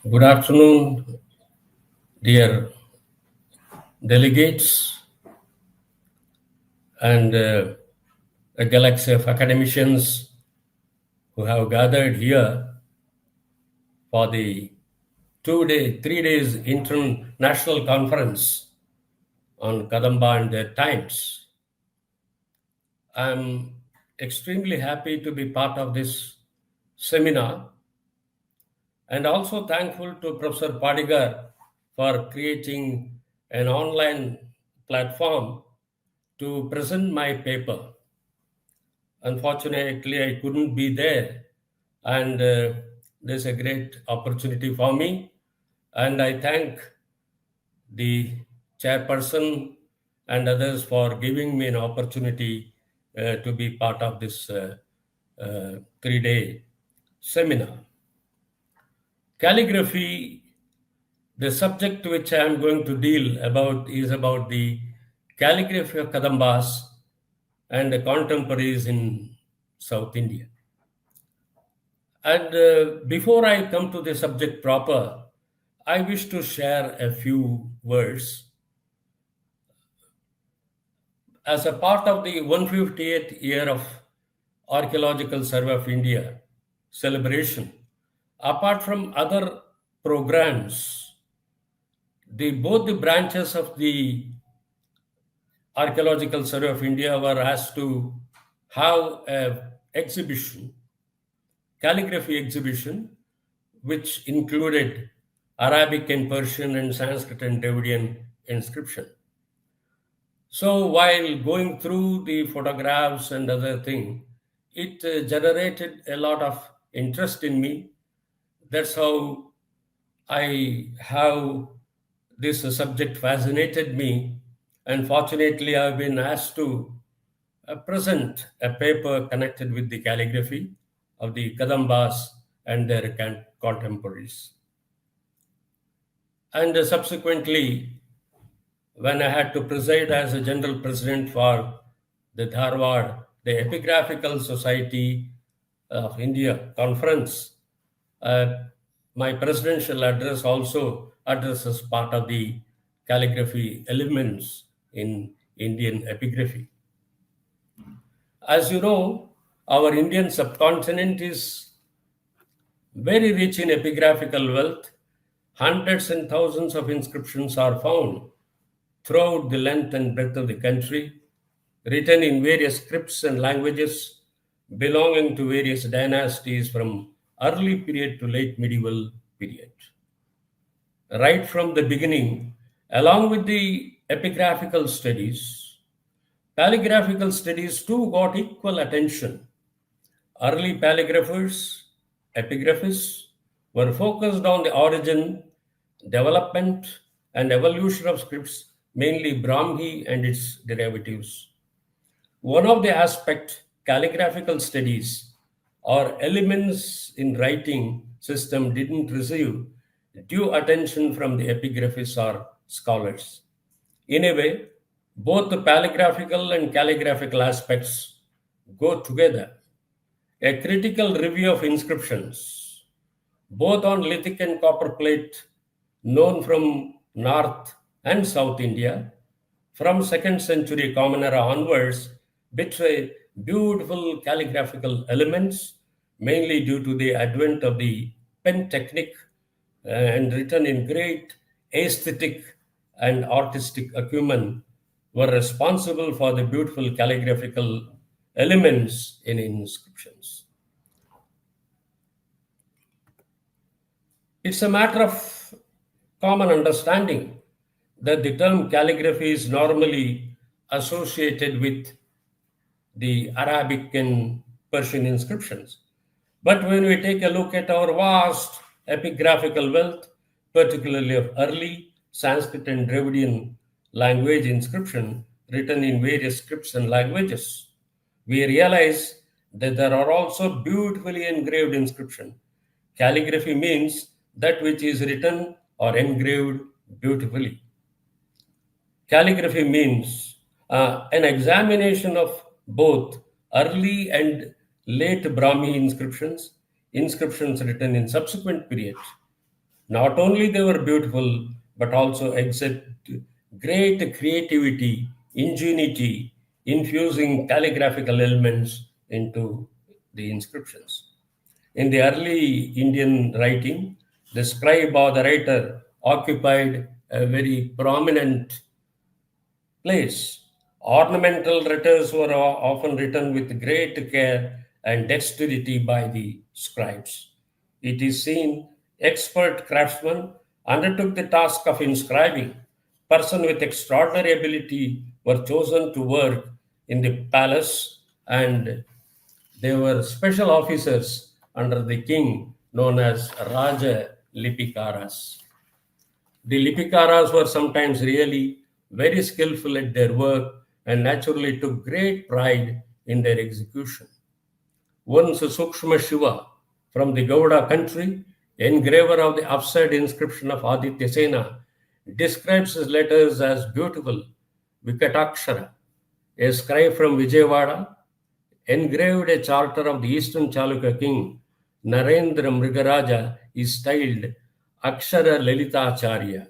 Good afternoon, dear delegates and a galaxy of academicians who have gathered here for the 3 days international conference on Kadamba and their times. I'm extremely happy to be part of this seminar and also thankful to Professor Padigar for creating an online platform to present my paper. Unfortunately, I couldn't be there, and there's a great opportunity for me. And I thank the chairperson and others for giving me an opportunity to be part of this 3 day seminar. Calligraphy, the subject which I am going to deal about is about the calligraphy of Kadambas and the contemporaries in South India. And before I come to the subject proper, I wish to share a few words. As a part of the 158th year of Archaeological Survey of India celebration, apart from other programs, both the branches of the Archaeological Survey of India were asked to have an exhibition, calligraphy exhibition, which included Arabic and Persian and Sanskrit and Dravidian inscription. So while going through the photographs and other thing, it generated a lot of interest in me. That's how I have this subject fascinated me. And fortunately, I've been asked to present a paper connected with the calligraphy of the Kadambas and their contemporaries. And subsequently, when I had to preside as a general president for the Dharwad, the Epigraphical Society of India conference, my presidential address also addresses part of the calligraphy elements in Indian epigraphy. As you know, our Indian subcontinent is very rich in epigraphical wealth. Hundreds and thousands of inscriptions are found throughout the length and breadth of the country, written in various scripts and languages belonging to various dynasties from early period to late medieval period. Right from the beginning, along with the epigraphical studies, calligraphical studies too got equal attention. Early calligraphers, epigraphists, were focused on the origin, development, and evolution of scripts, mainly Brahmi and its derivatives. One of the aspects calligraphical studies or elements in writing system didn't receive due attention from the epigraphists or scholars. In a way, both the calligraphical and calligraphical aspects go together. A critical review of inscriptions, both on lithic and copper plate, known from North and South India, from 2nd century Common Era onwards, betray beautiful calligraphical elements, mainly due to the advent of the pen technique and written in great aesthetic and artistic acumen, were responsible for the beautiful calligraphical elements in inscriptions. It's a matter of common understanding that the term calligraphy is normally associated with the Arabic and Persian inscriptions. But when we take a look at our vast epigraphical wealth, particularly of early Sanskrit and Dravidian language inscription written in various scripts and languages, we realize that there are also beautifully engraved inscriptions. Calligraphy means that which is written or engraved beautifully. Calligraphy means an examination of both early and late Brahmi inscriptions, inscriptions written in subsequent periods, Not only they were beautiful, but also exhibited great creativity, ingenuity, infusing calligraphical elements into the inscriptions. In the early Indian writing, the scribe or the writer occupied a very prominent place. Ornamental letters were often written with great care and dexterity by the scribes. It is seen expert craftsmen undertook the task of inscribing. Persons with extraordinary ability were chosen to work in the palace, and there were special officers under the king known as Raja Lipikaras. The Lipikaras were sometimes really very skillful at their work and naturally took great pride in their execution. Once Sukshma Shiva from the Gauda country, engraver of the upside inscription of Aditya Sena, describes his letters as beautiful. Vikatakshara, a scribe from Vijayawada, engraved a charter of the Eastern Chalukya king Narendra Mrigaraja is styled Akshara Lalitacharya,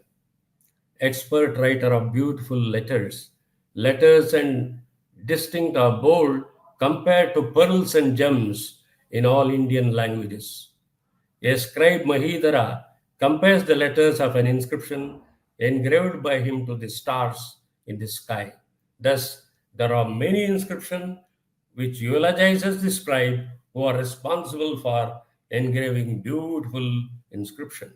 expert writer of beautiful letters. Letters and distinct are bold compared to pearls and gems in all Indian languages. A scribe Mahidara compares the letters of an inscription engraved by him to the stars in the sky. Thus, there are many inscriptions which eulogizes the scribe who are responsible for engraving beautiful inscription.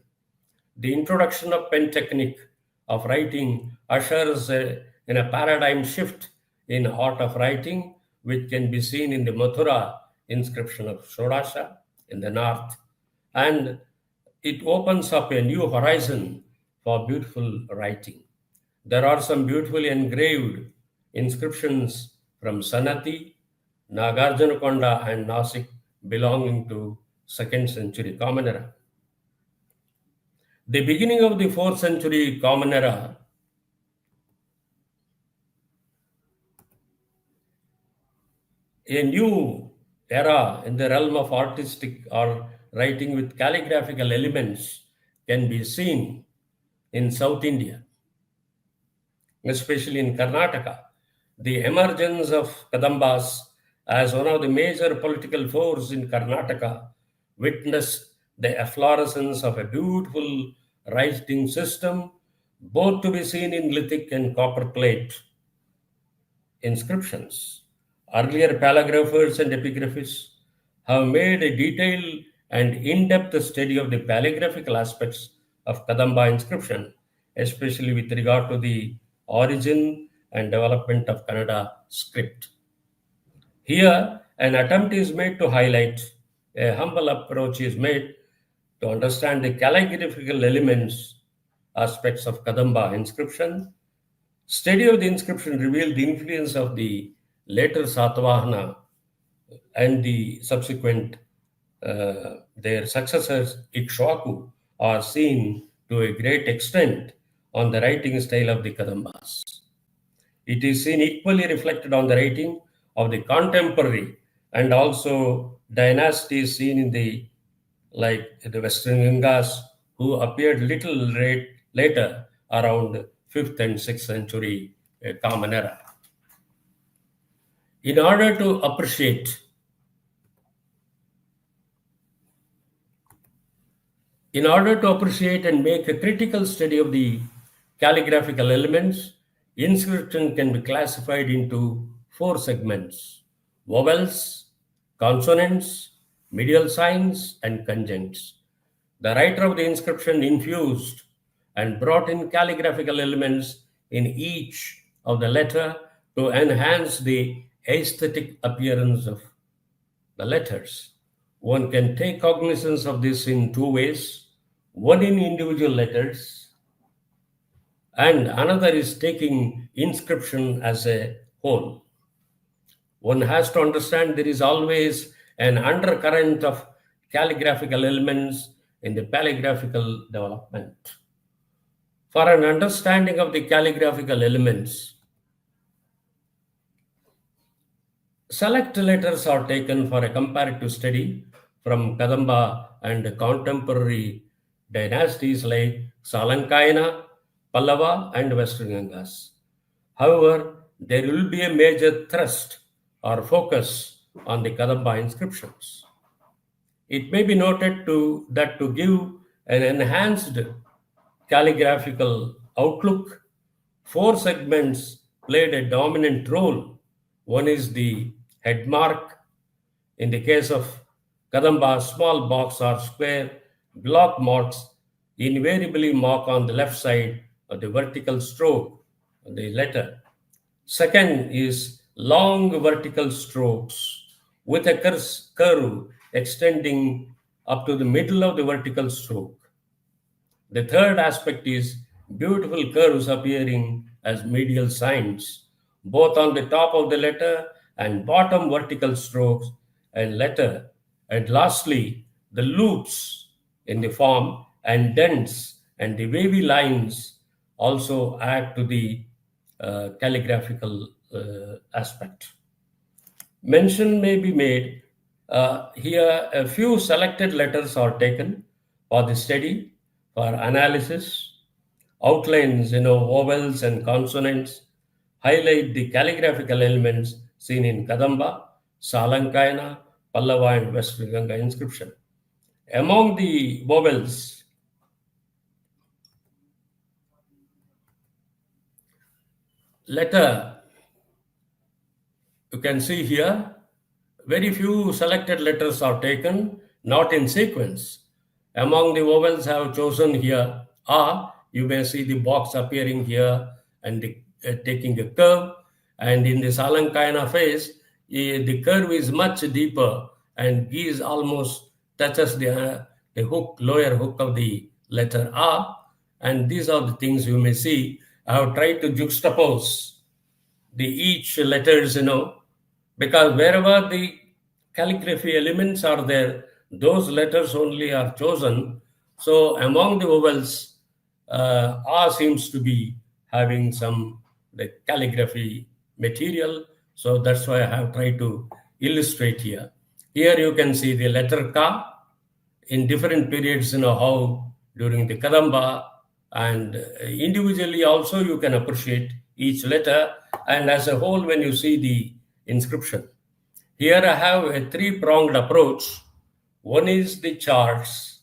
The introduction of pen technique of writing ushers in a paradigm shift in art of writing, which can be seen in the Mathura inscription of Shodasha in the north. And it opens up a new horizon for beautiful writing. There are some beautifully engraved inscriptions from Sanati, Nagarjunakonda, and Nasik belonging to 2nd century Common Era. The beginning of the 4th century Common Era, a new era in the realm of artistic or writing with calligraphical elements, can be seen in South India, especially in Karnataka. The emergence of Kadambas as one of the major political forces in Karnataka witnessed the efflorescence of a beautiful writing system, both to be seen in lithic and copper plate inscriptions. Earlier palagraphers and epigraphists have made a detailed and in-depth study of the palagraphical aspects of Kadamba inscription, especially with regard to the origin and development of Kannada script. Here, an attempt is made to highlight, a humble approach is made to understand the calligraphical elements, aspects of Kadamba inscription. Study of the inscription revealed the influence of the later Satavahana and the subsequent their successors Ikshwaku are seen to a great extent on the writing style of the Kadambas. It is seen equally reflected on the writing of the contemporary and also dynasties seen in the like the Western Gangas who appeared little later around 5th and 6th century Common Era. In order to appreciate and make a critical study of the calligraphical elements, inscription can be classified into 4 segments: vowels, consonants, medial signs, and conjuncts. The writer of the inscription infused and brought in calligraphical elements in each of the letter to enhance the aesthetic appearance of the letters. One can take cognizance of this in 2 ways. One in individual letters, and another is taking inscription as a whole. One has to understand there is always an undercurrent of calligraphical elements in the palagraphical development. For an understanding of the calligraphical elements, select letters are taken for a comparative study from Kadamba and contemporary dynasties like Salankayana, Pallava, and Western Gangas. However, there will be a major thrust or focus on the Kadamba inscriptions. It may be noted that to give an enhanced calligraphical outlook, four segments played a dominant role. One is the head mark. In the case of Kadamba, small box or square block marks invariably mark on the left side of the vertical stroke of the letter. Second is long vertical strokes with a curve extending up to the middle of the vertical stroke. The third aspect is beautiful curves appearing as medial signs, both on the top of the letter and bottom vertical strokes and letter. And lastly, the loops in the form and dents and the wavy lines also add to the calligraphical aspect. Mention may be made here. A few selected letters are taken for the study, for analysis. Outlines, vowels and consonants highlight the calligraphical elements seen in Kadamba, Salankayana, Pallava, and West Ganga inscription. Among the vowels, letter, you can see here, very few selected letters are taken, not in sequence. Among the vowels I have chosen here A. You may see the box appearing here and taking a curve. And in the Salankayana phase, the curve is much deeper and gives almost touches the hook, lower hook of the letter A. And these are the things you may see. I have tried to juxtapose the each letters, because wherever the calligraphy elements are there, those letters only are chosen. So among the vowels, A seems to be having some the calligraphy material. So that's why I have tried to illustrate here. Here you can see the letter Ka in different periods, how during the Kadamba, and individually also you can appreciate each letter, and as a whole when you see the inscription. Here I have a three-pronged approach. One is the charts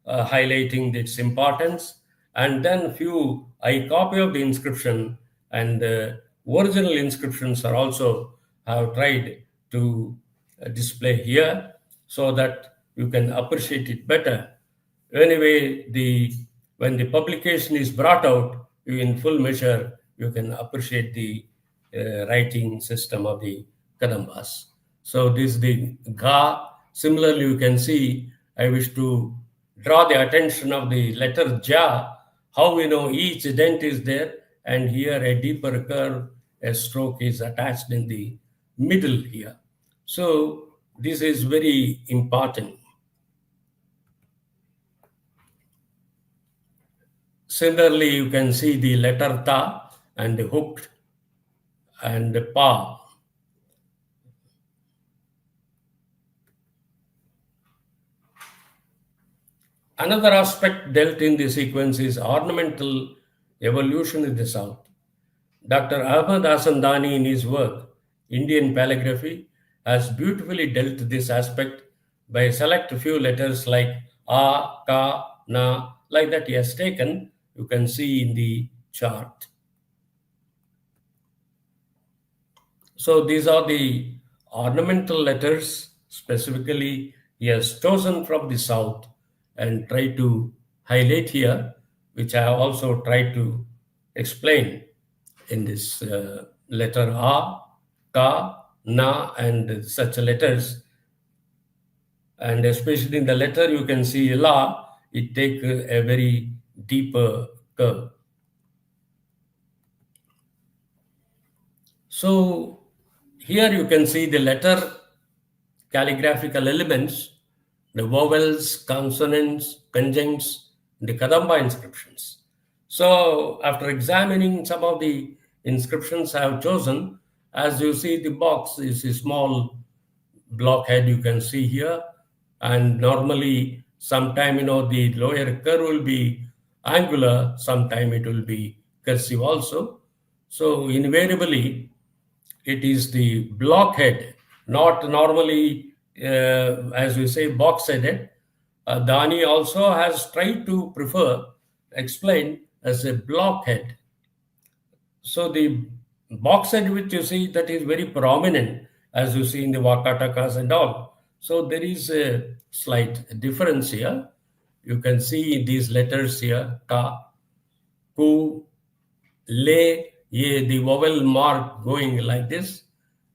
highlighting its importance, and then few I copy of the inscription, and the original inscriptions are also have tried to display here so that you can appreciate it better. Anyway, when the publication is brought out, you in full measure you can appreciate the writing system of the Kadambas. So this is the Ga. Similarly, you can see I wish to draw the attention of the letter Ja, how each dent is there, and here a deeper curve, a stroke is attached in the middle here. So this is very important. Similarly, you can see the letter Ta and the hooked and the Pa. Another aspect dealt in the sequence is ornamental evolution in the South. Dr. Ahmad Asandani, in his work, Indian Calligraphy, has beautifully dealt this aspect by select a few letters like A, Ka, Na, like that he has taken, you can see in the chart. So these are the ornamental letters, specifically he has chosen from the South and tried to highlight here, which I have also tried to explain in this letter A, Ka, Na, and such letters. And especially in the letter, you can see La, it takes a very deeper curve. So here you can see the letter calligraphical elements, the vowels, consonants, conjuncts, the Kadamba inscriptions. So after examining some of the inscriptions I have chosen, as you see the box is a small blockhead you can see here, and normally Sometime, the lower curve will be angular, sometime it will be cursive also. So invariably, it is the blockhead, not normally, as we say, box-headed. Dani also has tried to explain as a blockhead. So the box head which you see, that is very prominent, as you see in the Vakatakas and all. So there is a slight difference here. You can see these letters here, Ka, Ku, Le, Ye, the vowel mark going like this,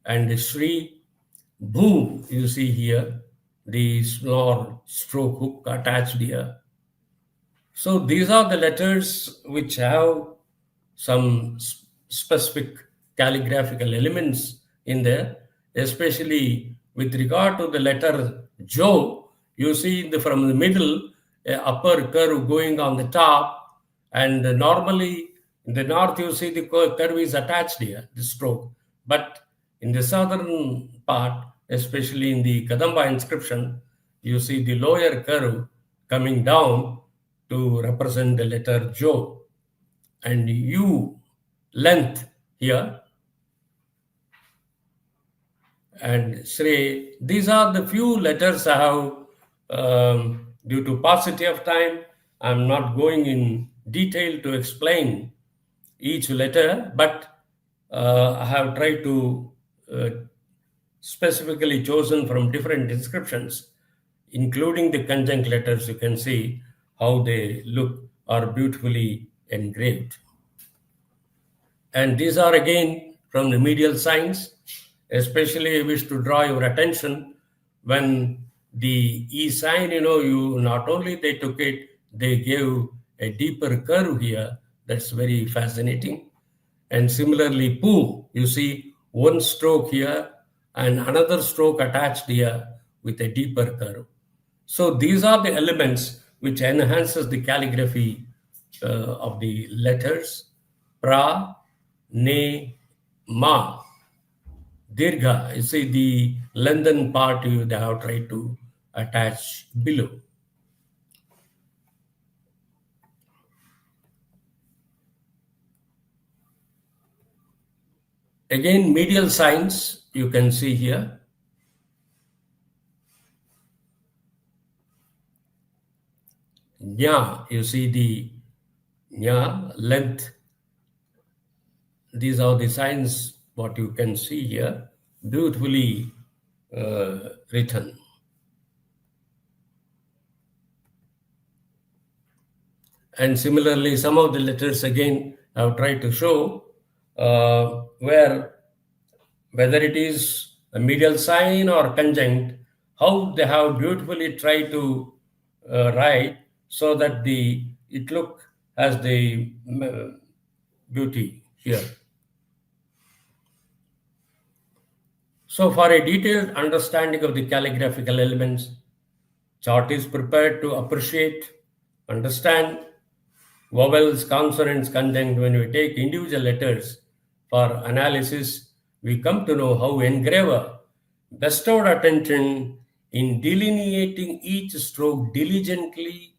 and Shri, Bhu, you see here, the snore stroke hook attached here. So these are the letters which have some specific calligraphical elements in there, especially with regard to the letter Jo. You see from the middle, upper curve going on the top, and normally in the north you see the curve is attached here, the stroke. But in the southern part, especially in the Kadamba inscription, you see the lower curve coming down to represent the letter Jo, and U length here, and Sri. These are the few letters I have. Due to paucity of time, I'm not going in detail to explain each letter, but I have tried to specifically chosen from different inscriptions, including the conjunct letters. You can see how they look are beautifully engraved. And these are again from the medial signs. Especially I wish to draw your attention when the E sign, you not only they took it, they gave a deeper curve here. That's very fascinating. And similarly, Pu, you see one stroke here and another stroke attached here with a deeper curve. So these are the elements which enhances the calligraphy of the letters. Pra, Ne, Ma, Dirgha. You see the lengthened part they have tried to attach below. Again, medial signs you can see here. Nya, you see the Nya length. These are the signs what you can see here, beautifully written. And similarly, some of the letters again I've tried to show whether it is a medial sign or conjunct, how they have beautifully tried to write so that it look as the beauty here. So for a detailed understanding of the calligraphical elements, chart is prepared to appreciate, understand vowels, consonants, conjunct. When we take individual letters for analysis, we come to know how engraver bestowed attention in delineating each stroke diligently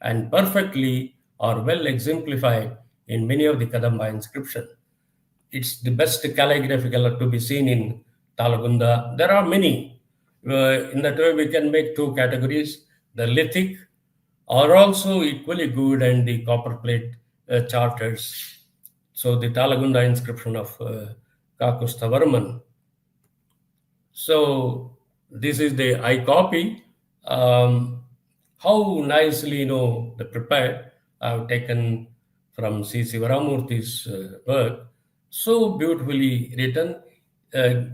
and perfectly are well exemplified in many of the Kadamba inscriptions. It's the best calligraphical to be seen in Talagunda. There are many. In that way, we can make two categories. The lithic are also equally good, and the copper plate charters. So the Talagunda inscription of Kakustavarman. So this is the I copy. How nicely the prepared. I've taken from C. Sivaramurthy's work. So beautifully written,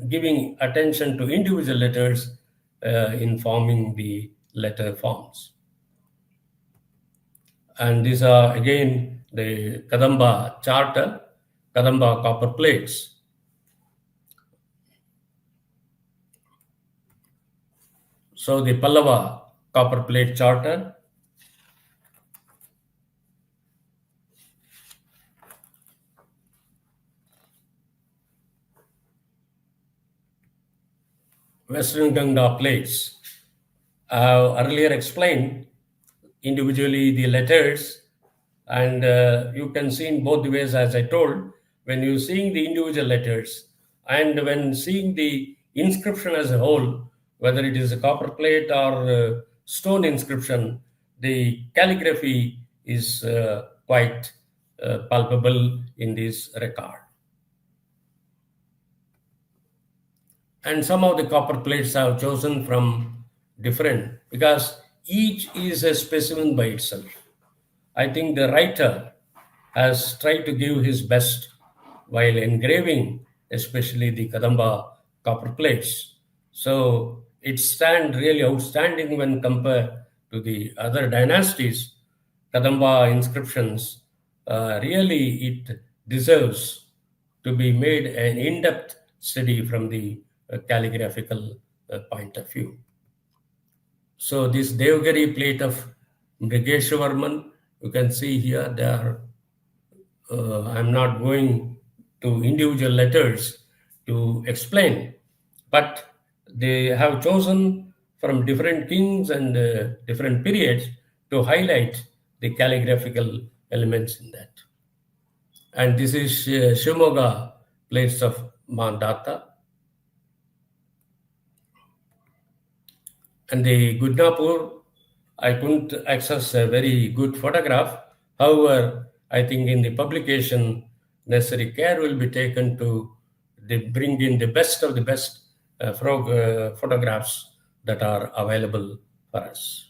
giving attention to individual letters in forming the letter forms. And these are again the Kadamba charter, Kadamba copper plates. So the Pallava copper plate charter, Western Ganga plates. I have earlier explained individually the letters, and you can see in both ways, as I told, when you seeing the individual letters and when seeing the inscription as a whole, whether it is a copper plate or stone inscription, the calligraphy is quite palpable in this record. And some of the copper plates I have chosen from different because each is a specimen by itself. I think the writer has tried to give his best while engraving, especially the Kadamba copper plates. So it stands really outstanding when compared to the other dynasties. Kadamba inscriptions, really it deserves to be made an in-depth study from the calligraphical point of view. So this Devgiri plate of Mrigeshavarman, you can see here, I'm not going to individual letters to explain, but they have chosen from different kings and different periods to highlight the calligraphical elements in that. And this is Shimoga plates of Mandata. And the Gudnapur, I couldn't access a very good photograph. However, I think in the publication, necessary care will be taken to bring in the best of the best photographs that are available for us.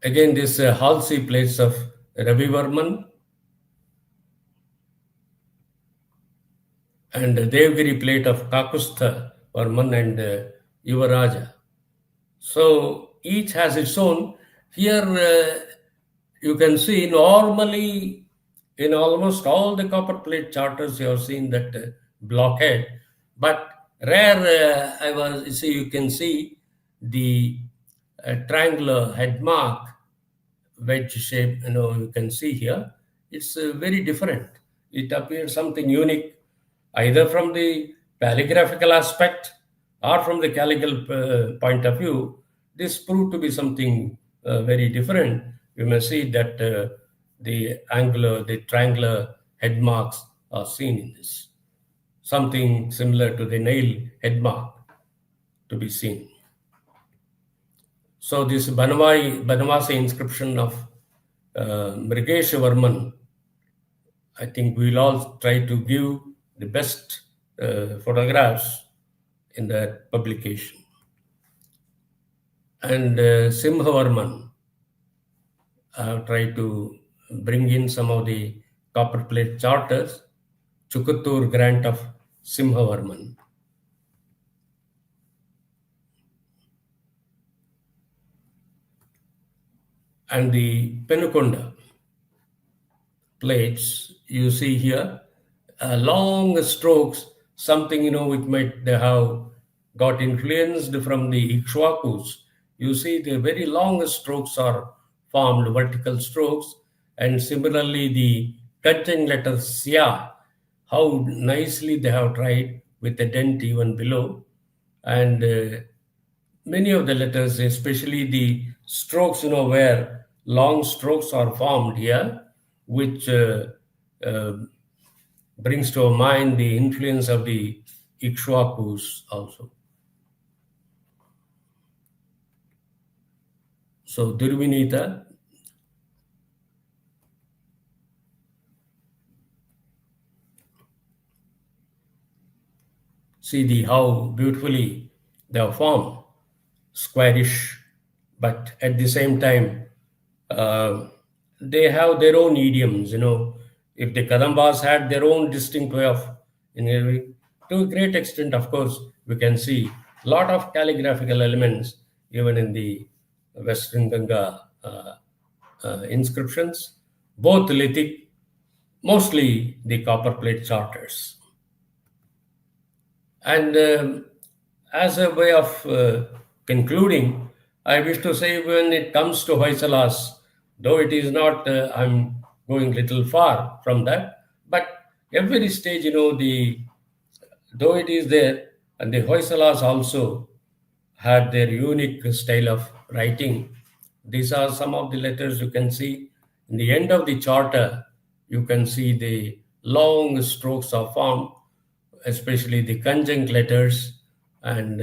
Again, this Halsey plates of Ravi Varman and the Devgiri plate of Kakustha Varman and Yuvaraja. So each has its own. Here you can see normally in almost all the copper plate charters you have seen that blockhead, but rare you see, you can see the triangular head mark wedge shape, you can see here. It's very different. It appears something unique, either from the calligraphical aspect or from the calligraphical point of view. This proved to be something very different. You may see that the triangular head marks are seen in this. Something similar to the nail head mark to be seen. So this Banavasi inscription of Mrigeshavarman, I think we'll all try to give the best photographs in that publication. And Simhavarman, I have tried to bring in some of the copper plate charters. Chukuttur grant of Simhavarman. And the Penukonda plates, you see here, long strokes, something, which might have got influenced from the Ikshwakus. You see the very long strokes are formed, vertical strokes, and similarly the cutting letter Sya, how nicely they have tried with a dent even below. And many of the letters, especially the strokes, where long strokes are formed here, which brings to mind the influence of the Ikshwakus also. So Durvinita, see how beautifully they are formed, squarish, but at the same time, they have their own idioms. If the Kadambas had their own distinct way of engraving, to a great extent, of course, we can see a lot of calligraphical elements even in the Western Ganga inscriptions, both lithic, mostly the copper plate charters. And as a way of concluding, I wish to say when it comes to Hoysalas, though it is not, I'm going little far from that, but every stage, though it is there, and the Hoysalas also had their unique style of writing. These are some of the letters you can see. In the end of the charter, you can see the long strokes are formed, especially the conjunct letters, and